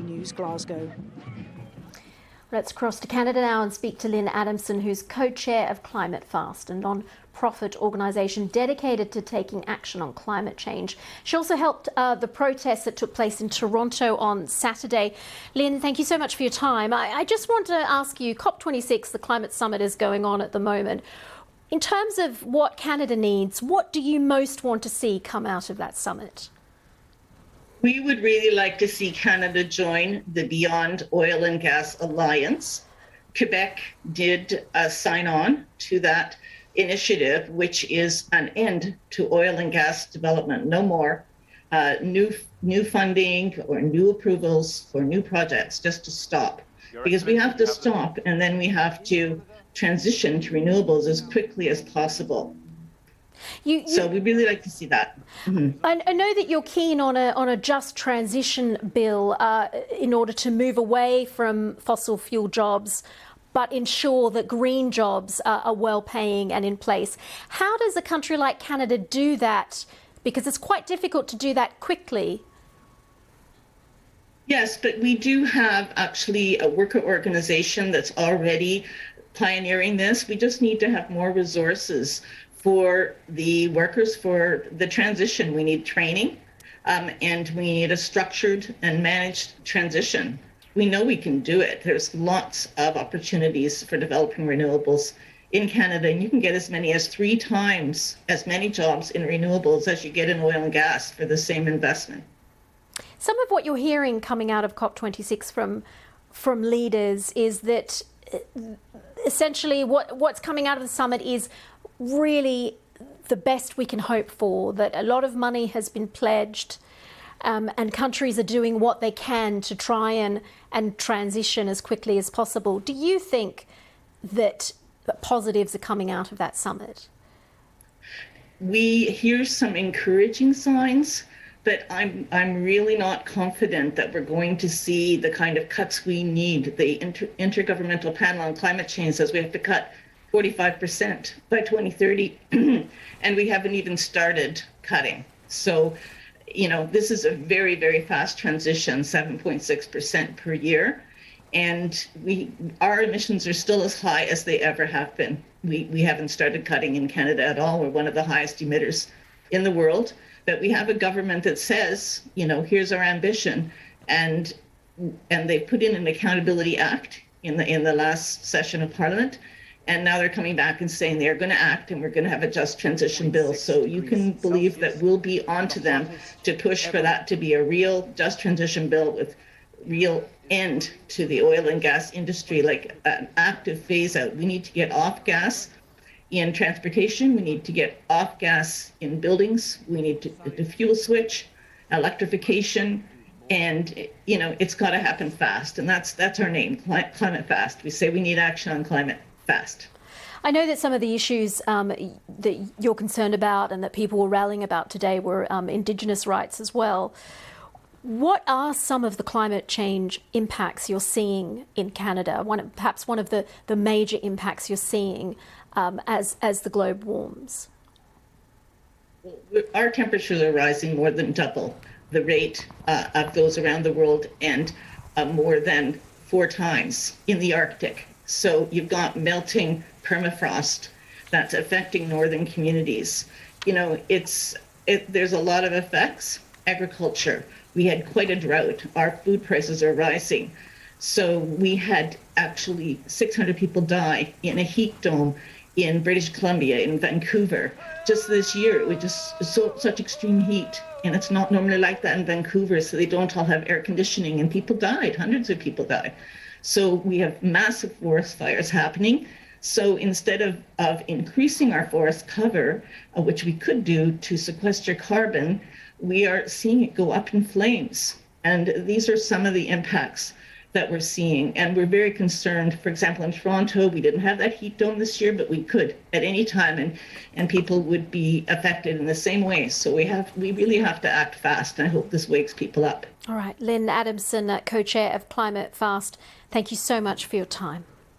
News, Glasgow. Let's cross to Canada now and speak to Lynn Adamson, who's co-chair of ClimateFast, a non-profit organisation dedicated to taking action on climate change. She also helped the protests that took place in Toronto on Saturday. Lynn, thank you so much for your time. I just want to ask you, COP26, the climate summit, is going on at the moment. In terms of what Canada needs, what do you most want to see come out of that summit? We would really like to see Canada join the Beyond Oil and Gas Alliance. Quebec did sign on to that initiative, which is an end to oil and gas development. No more new funding or new approvals for new projects, just to stop. Because we have to stop, and then we have to transition to renewables as quickly as possible. So we really like to see that. Mm-hmm. I know that you're keen on a just transition bill in order to move away from fossil fuel jobs, but ensure that green jobs are well paying and in place. How does a country like Canada do that? Because it's quite difficult to do that quickly. Yes, but we do have actually a worker organization that's already pioneering this. We just need to have more resources for the workers for the transition. We need training and we need a structured and managed transition. We know we can do it. There's lots of opportunities for developing renewables in Canada, and you can get as many as 3 times as many jobs in renewables as you get in oil and gas for the same investment. Some of what you're hearing coming out of COP26 from leaders is that essentially what's coming out of the summit is really the best we can hope for, that a lot of money has been pledged and countries are doing what they can to try and transition as quickly as possible. Do you think that positives are coming out of that summit? We hear some encouraging signs, but I'm really not confident that we're going to see the kind of cuts we need. The Intergovernmental Panel on Climate Change says we have to cut 45% by 2030, and we haven't even started cutting. So, you know, this is a very, very fast transition, 7.6% per year, and our emissions are still as high as they ever have been. We haven't started cutting in Canada at all. We're one of the highest emitters in the world, but we have a government that says, you know, here's our ambition, and they put in an Accountability Act in the last session of Parliament. And now they're coming back and saying they're going to act and we're going to have a just transition bill. So you can believe that we'll be onto them to push for that to be a real just transition bill with real end to the oil and gas industry, like an active phase out. We need to get off gas in transportation. We need to get off gas in buildings. We need to fuel switch, electrification. And, you know, it's got to happen fast. And that's our name, ClimateFast. We say we need action on climate fast. I know that some of the issues that you're concerned about and that people were rallying about today were Indigenous rights as well. What are some of the climate change impacts you're seeing in Canada? Perhaps one of the major impacts you're seeing as the globe warms? Our temperatures are rising more than double the rate of those around the world, and more than 4 times in the Arctic. So you've got melting permafrost that's affecting northern communities. You know, there's a lot of effects. Agriculture, we had quite a drought. Our food prices are rising. So we had actually 600 people die in a heat dome in British Columbia, in Vancouver. Just this year, it was just such extreme heat. And it's not normally like that in Vancouver, so they don't all have air conditioning, and people died, hundreds of people died. So we have massive forest fires happening. So instead of increasing our forest cover, which we could do to sequester carbon, we are seeing it go up in flames. And these are some of the impacts that we're seeing. And we're very concerned. For example, in Toronto, we didn't have that heat dome this year, but we could at any time, and people would be affected in the same way. So we really have to act fast, and I hope this wakes people up. All right, Lynn Adamson, co-chair of ClimateFast, thank you so much for your time.